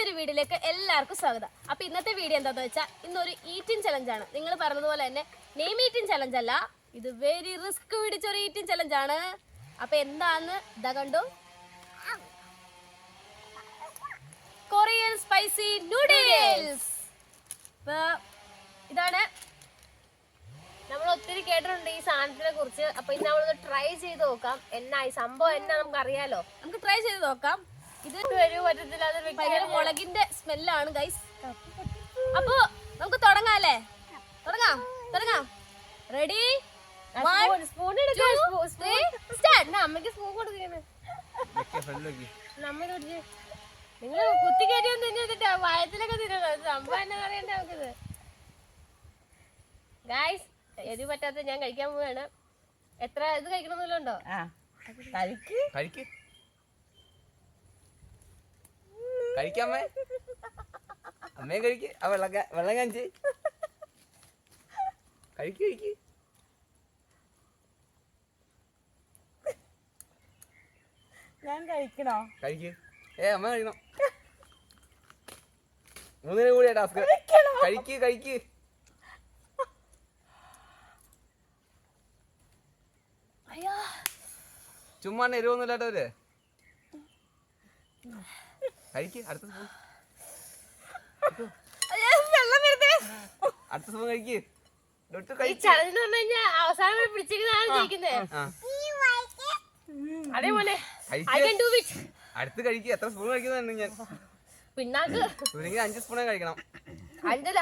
പുതിയൊരു വീഡിയോയിലേക്ക് എല്ലാവർക്കും സ്വാഗതം. അപ്പോൾ ഇന്നത്തെ വീഡിയോ എന്താണെന്ന് വെച്ചാൽ ഇന്നൊരു ഈറ്റിംഗ് ചലഞ്ചാണ്. നിങ്ങൾ പറഞ്ഞതുപോലെ തന്നെ നെയിം ഈറ്റിംഗ് ചലഞ്ച് അല്ല, ഇത് വെരി റിസ്ക് പിടിച്ചൊരു ഈറ്റിംഗ് ചലഞ്ചാണ്. അപ്പോൾ എന്താണെന്ന് ഇതാ കണ്ടു, കൊറിയൻ സ്പൈസി നൂഡിൽസ്. ഇതാണ് നമ്മൾ ഒത്തിരി കേട്ടിട്ടുണ്ട് ഈ സാധനത്തിനെ കുറിച്ച്. അപ്പൊ ഇന്ന് നമ്മളൊന്ന് ട്രൈ ചെയ്ത് നോക്കാം. എന്നാ ഈ സംഭവം എന്നാ നമുക്ക് അറിയാലോ, നമുക്ക് ട്രൈ ചെയ്ത് നോക്കാം. ഇത് ഭയങ്കര മുളകിന്റെ സ്മെല്ലാണ് ഗൈസ്. അപ്പൊ നമുക്ക് തുടങ്ങാല്ലേ? തുടങ്ങാം. റെഡി? അമ്മക്ക് സ്പൂൺ കൊടുക്കുന്നത് നിങ്ങൾ കുത്തി കയറ്റിയൊന്നും തിന്നിട്ടാ വയറ്റിലൊക്കെ തിന്നണം. സംഭവം എന്നാ അറിയണ്ടേ നമുക്കിത്. ഗായ്സ്, എരിവ് പറ്റാത്ത ഞാൻ കഴിക്കാൻ പോവാണ്. എത്ര ഇത് കഴിക്കണമെന്നുണ്ടോ? കഴിക്കാമേ അമ്മയും കഴിക്ക്. ആ വെള്ളം കാണിച്ച് കഴിക്ക്. ഞാൻ കഴിക്കണോ? കഴിക്ക്. അമ്മ കഴിക്കണം. മൂന്നിനും കൂടിയാ ടാസ്ക്. കഴിക്ക്. ചുമ്മാ എരിവൊന്നും ഇല്ലാട്ടവര്. കഴിക്ക്. അടുത്ത സ്പൂൺ കഴിക്ക്. അവസാനം പിടിച്ചിരിക്കുന്നതാണ് ജയിക്കുന്നത്. അതേപോലെ അടുത്ത് കഴിക്ക്. എത്ര സ്പൂൺ കഴിക്കുന്നുണ്ട് ഞാൻ? പിന്നാക്ക് 5 സ്പൂണേ കഴിക്കണം. അഞ്ചല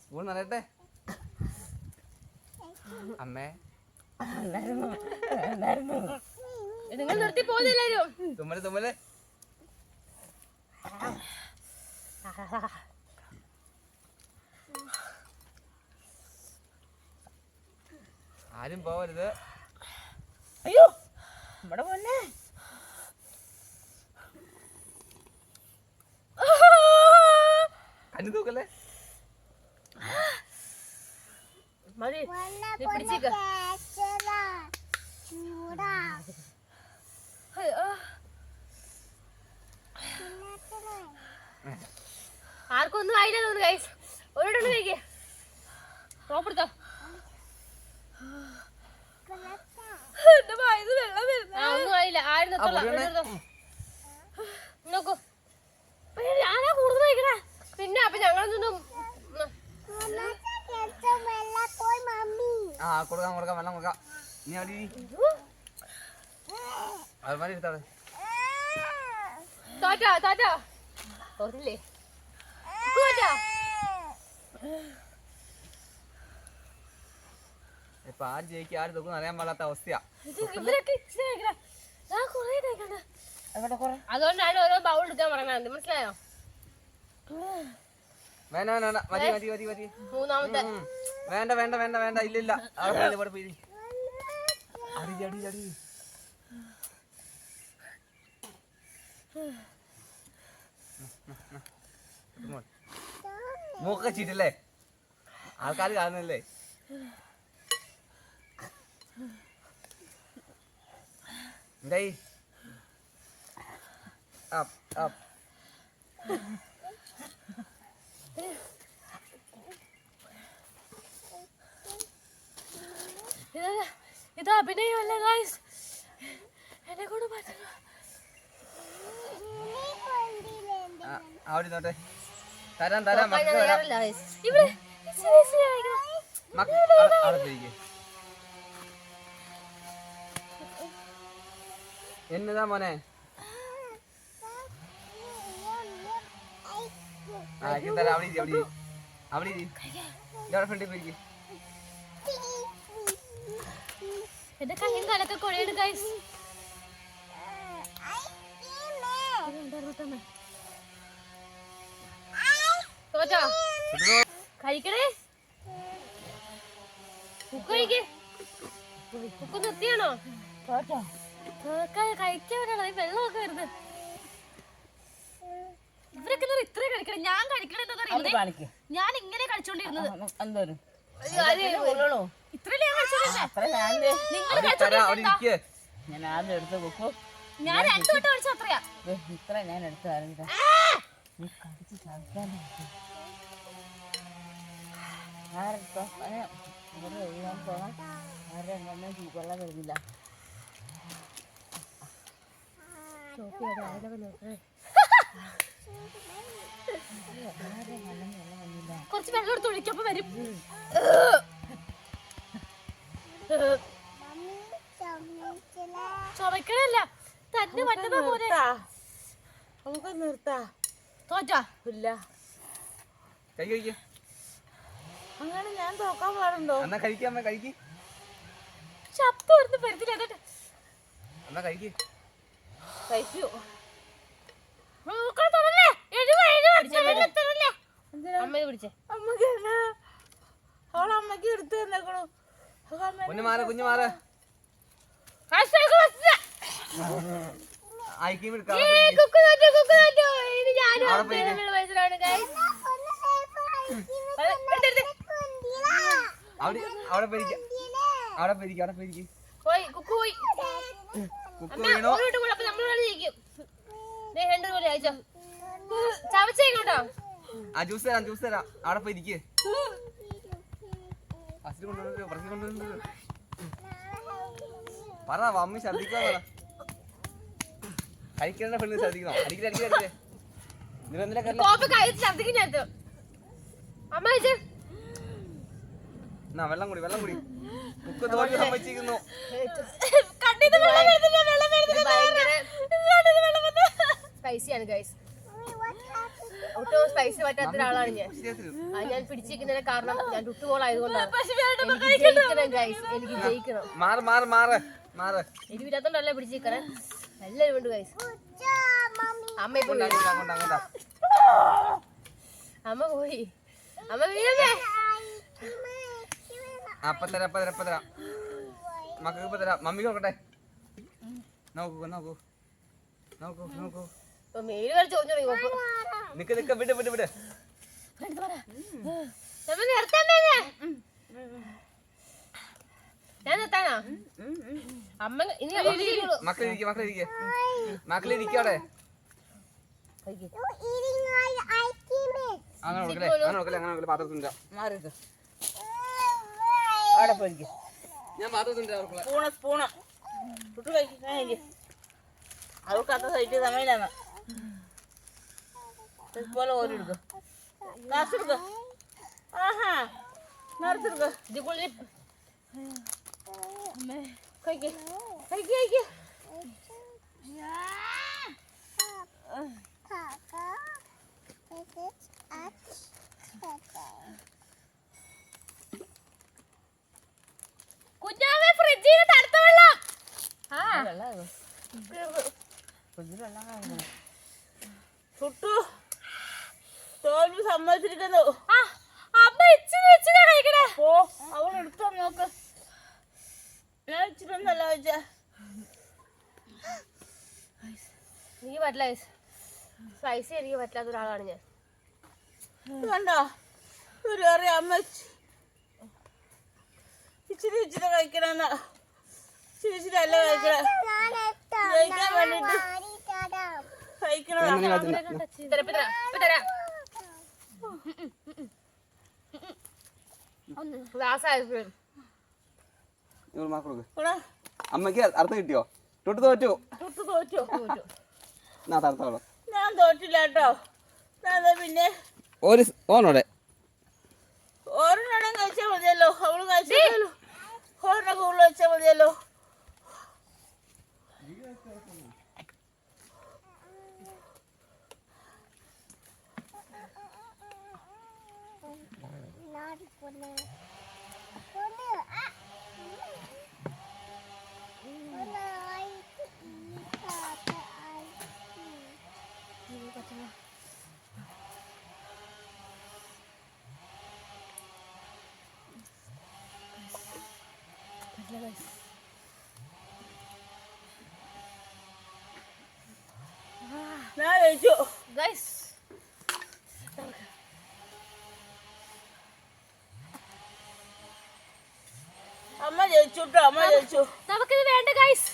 സ്പൂൺ നിറയട്ടെ. അമ്മേ നിങ്ങൾ നിർത്തി പോകുന്നില്ലാരും. തുമ്മല് ആരും പോവരുത്. അയ്യോ ഇവിടെ പോന്നെ. കണ്ണു തൂക്കല്ലേ. മതി, നീ പിടിച്ചേക്ക്. ആർക്കും ഒന്നും ആയില്ല തോന്നുന്നു ഗൈസ്. ഒരിടൊന്ന് കഴിക്കേ. ടോപ്പെടുത്തോ. ഒന്നും ആയില്ല. ആരും നോക്കൂ. ഞാനാ കൂടുതൽ കഴിക്കണേ. പിന്നെ അപ്പൊ ഞങ്ങളൊന്നും കൊടുക്കാം വെള്ളം കൊടുക്കാം. ഇനി അവിടെ അതുമാതിരി എടുത്താളെ. തോറ്റോ തോന്നില്ലേ? ഇപ്പൊ ആര് ജയിക്കും ആര് തോക്കും അറിയാൻ പാടാത്ത അവസ്ഥയാ. അതുകൊണ്ടാണ് ഓരോ ബൗൾ എടുക്കാൻ പറയുന്നത്. മനസ്സിലായോ? വേണ്ട മതി. മൂന്നാമത്തെ വേണ്ട ഇല്ല അവിടെ പോയി അടി. മൂക്കൊക്കെ ചീറ്റല്ലേ? ആൾക്കാർ കാണുന്നല്ലേ? എന്തായി? അപ്പ് ഇത് അഭിനയമല്ല ഗൈസ്. എന്നെ കൊണ്ട് പറ്റില്ല. അവിടെ നോട്ടെ. തരാം എന്നതാ മോനെ? അവിടെ ഫ്രണ്ടിൽ പോയിരിക്കും. എന്റെ കയ്യും കാലൊക്കെ കൊഴയാണ് ഗൈസ്. തോറ്റോ? കഴിക്കണേ. ഉപ്പ് നിർത്തിയാണോ? കഴിക്കാനാണോ? വെള്ളമൊക്കെ വരുന്നത്. ഇവരൊക്കെ ഇത്രയും കഴിക്കണം. ഞാൻ കഴിക്കണേ. ഞാൻ ഇങ്ങനെ കഴിച്ചോണ്ടിരുന്നത്. ഞാൻ ആദ്യം എടുത്ത് കുക്കു ഞാൻ 2 വട്ടം അടിച്ച അത്രയാ. ഇത്ര ഞാൻ എടുത്തു അറിയില്ല. നീ കടിച്ച് ചാക്കാൻ ആരെടുത്തോ ഇവിടെ എഴുതാൻ പോകാൻ ആരുടെ വെള്ളം വരുന്നില്ല. കുറച്ച് വെള്ളം എടുത്ത് ഒഴിക്കപ്പോ വരും. ചുമക്കണല്ല തന്നെ പറ്റുന്ന പോലെ നമുക്ക് നിർത്താ. തോറ്റാ ഇല്ല കഴിക്ക് അങ്ങനെ ഞാൻ തോക്കാൻ പാടുണ്ടോ? എന്നാ കഴിക്കാമ്മ കഴിക്ക്. ശബ്ദം വരുന്ന പരുത്തില്ല. എന്നിട്ട് എന്നാ കഴിക്ക്. കഴിക്കൂ. അമ്മയെ പിടിച്ചേ. അമ്മക്ക് അവളമ്മക്ക് എടുത്ത് തന്നേക്കണു. കുഞ്ഞു മാറ് കുഞ്ഞു മാറ്. ആയിക്കും എടുക്കാം. അവിടെ പേരിക്ക അവിടെ പേരിക്ക അവിടെ പേരിക്ക. കുക്ക് വീണോ? ആ ജ്യൂസ് തരാം ജ്യൂസ് തരാം. അവിടെ പോയിരിക്കേ. ഫസ്റ്റ് കൊണ്ടുവന്നിട്ട് പ്രശ്നം കൊണ്ടുവന്നിട്ട് പറ മമ്മി ശ്രദ്ധിക്കുക പറ. കഴിക്കേണ്ട പെണ്ണ് ശ്രദ്ധിക്കണം. അടിക്കില്ല അടിക്കില്ല അടിക്കില്ലേ. എന്നാ വെള്ളം കുടി വെള്ളം കുടി. കുക്ക് തോന്നി സമ്മതിച്ചിരിക്കുന്നു. സ്പൈസിയാണ് ഗൈസ്. ഒട്ടും സ്പൈസി പറ്റാത്ത ഒരാളാണ് ഞാൻ. ഞാൻ പിടിച്ചിരിക്കുന്നതിന് കാരണം ഞാൻ ടുട്ടുകോളായതുകൊണ്ടാണ്. എനിക്ക് ജയിക്കണം ഗൈസ്, എനിക്ക് ജയിക്കണം. മാറ് മാറ് മാറ് മാറ്. എരിവില്ലാത്തോണ്ടല്ലേ പിടിച്ചിരിക്കണേ. എല്ലാരും ഉണ്ട് ഗൈസ്. അമ്മ ഇപ്പൊ അങ്ങോട്ടാ അമ്മ പോയി. അമ്മ വീഴല്ലേ. അപ്പൊ തരാം അപ്പൊ തരാം അപ്പൊ തരാം. മക്കൾക്ക് ഇപ്പൊ തരാം. മമ്മിക്ക് നോക്കട്ടെ. നോക്കൂ നോക്കൂ നോക്കൂ നോക്കൂ. മേല് വരെ ചോദിച്ചു നിക്ക് നിക്ക് വിട് വിട് വിട്. ഞാൻ നിർത്താനാ അമ്മ. ഇനി മക്കളിരിക്കെ മക്കളിരിക്കെ മക്കളിരിക്കവിടെ. അങ്ങനെ കൊടുക്കല്ലേ അങ്ങനെ കൊടുക്കല്ലേ അങ്ങനെ കൊടുക്കല്ലേ. പാത്രത്തിൻ്റെ മാറിക്ക് അവിടെ പോയിരിക്കും. ഞാൻ പാത്രത്തിൻ്റെ സ്പൂണ് സ്പൂണ് ചുട്ടു കഴിക്കും. അവൾക്ക് അത്ര സൈറ്റ് സമയമില്ലാന്ന് പോലെ ഓരെടുക്കും. കാശെടുക്ക. ആഹാ നിറച്ചെടുക്ക. ഇതിക്കുള്ളിൽ കഴിക്ക് കഴിക്ക് കഴിക്ക്. കുഞ്ഞാവേ ഫ്രിഡ്ജിൽ തണുത്ത വെള്ളം. ഫ്രിഡ്ജിൽ വെള്ളം കാണുന്നു. ചുട്ടു തോൽവി സമ്മതിച്ചിരിക്കുന്നു. അമ്മ ഇച്ചിരി ഇച്ചിരി കഴിക്കണേ. പോ അവൾ എടുത്തോ നോക്ക്. ഞാൻ ഇച്ചിരി ഒന്നല്ല കഴിച്ചാ. എനിക്ക് പറ്റില്ല. സ്പൈസി എനിക്ക് പറ്റാത്ത ഒരാളാണ് ഞാൻ. കണ്ടോ ഒരു അറിയാം അമ്മ ഇച്ചിരി ഇച്ചിരി കഴിക്കണമെന്ന്. ഇച്ചിരി ഇച്ചിരി അല്ല കഴിക്കണേ. കഴിക്കാൻ വേണ്ടിട്ട് കഴിക്കണതാ. അമ്മക്ക് അർത്ഥം കിട്ടിയോ? തൊട്ട് തോറ്റു. ഞാൻ തോറ്റില്ല കേട്ടോ. പിന്നെ ഓനോടെ ഓരെണ്ണം കഴിച്ചാൽ മതിയല്ലോ. അവള് കഴിച്ചാലോ ഓരെണ്ണം കൂടുതൽ വെച്ചാൽ മതിയല്ലോ. ഞാൻ കഴിച്ചു ഗൈസ്. അമ്മ ജയിച്ചു കേട്ടോ. അമ്മ ജയിച്ചു. നമുക്കിത് വേണ്ട guys.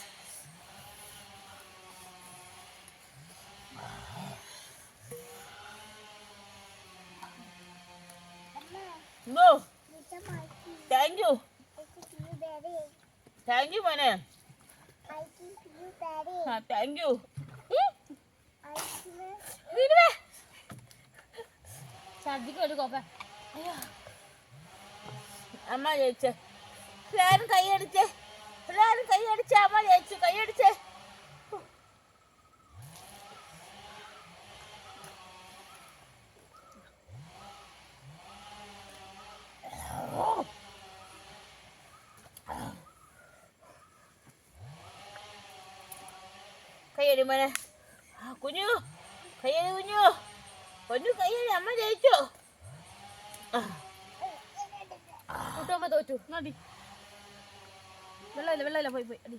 No. Thank you. Thank you, മോനെ. Thank you. ഛർദിക്ക് ഒരു കോപ്പ. അമ്മ ജയിച്ചേ. എല്ലാരും കൈയടിച്ചേ. എല്ലാരും കൈയടിച്ചേ. അമ്മ ജയിച്ചു. കൈയടിച്ചേ. കൈയടി മോനെ. കുഞ്ഞു കൈയടി കുഞ്ഞു. പൊന്നു കൈയടി. അമ്മ ജയിച്ചു. കൂട്ടുമ്പോ തോറ്റു. അടി വെള്ളമില്ല പോയി അടി.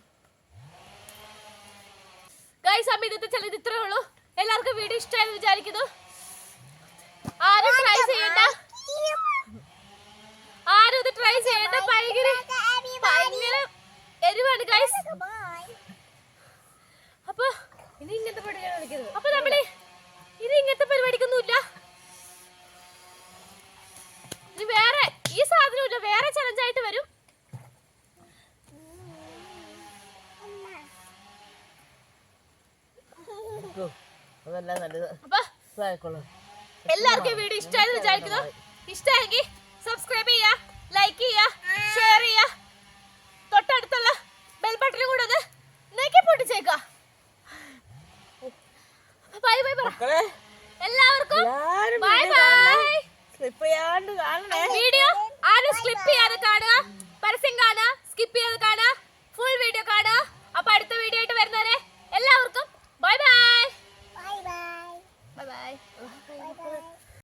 ഗൈസ് അമ്മ ഇന്നത്തെ ചലഞ്ച് ഇത്രേ ഉള്ളൂ. എല്ലാവർക്കും വീഡിയോ ഇഷ്ടമായെന്ന് വിചാരിക്കുന്നു. ആരും ട്രൈ ചെയ്യണ്ട. ഭയങ്കര എരിവാണ് ഗൈസ്. അപ്പൊ ഇനി ഇങ്ങനത്തെ പരിപാടി കളിക്കരുത്. അപ്പൊ നമ്മള് ഇത് ഇങ്ങനത്തെ പരിപാടിക്കൊന്നുമില്ല. ഇനി വേറെ ഈ സാധനമില്ല, വേറെ ചലഞ്ചായിട്ട് വരും. അതല്ല നല്ലത്. അപ്പൊ ഇതായിക്കോളൂ. എല്ലാവർക്കും വീഡിയോ ഇഷ്ടമായെന്ന് വിചാരിക്കുന്നു. ഇഷ്ടമായെങ്കിൽ സബ്സ്ക്രൈബ് ചെയ്യുക, ലൈക്ക് ചെയ്യുക, ഷെയർ ചെയ്യുക. തൊട്ടടുത്തുള്ള ബെൽ ബട്ടൺ കൂടെ ഒന്ന് നെക്കി പൊട്ടിച്ചേക്കുക. ബൈ ബൈ പറ മക്കളെ എല്ലാവർക്കും. എല്ലാരും ബൈ ബൈ. സ്ലിപ്പ് ചെയ്യാണ്ട് കാണണേ. വീഡിയോ ആരും സ്കിപ്പ് ചെയ്യാതെ കാണുക, പരസ്യം കാണുക, സ്കിപ്പ് ചെയ്യാതെ കാണുക, ഫുൾ വീഡിയോ കാണുക. അപ്പൊ അടുത്ത വീഡിയോ ആയിട്ട് വരുന്നവരെ എല്ലാവർക്കും ബൈ ബൈ. Bye bye.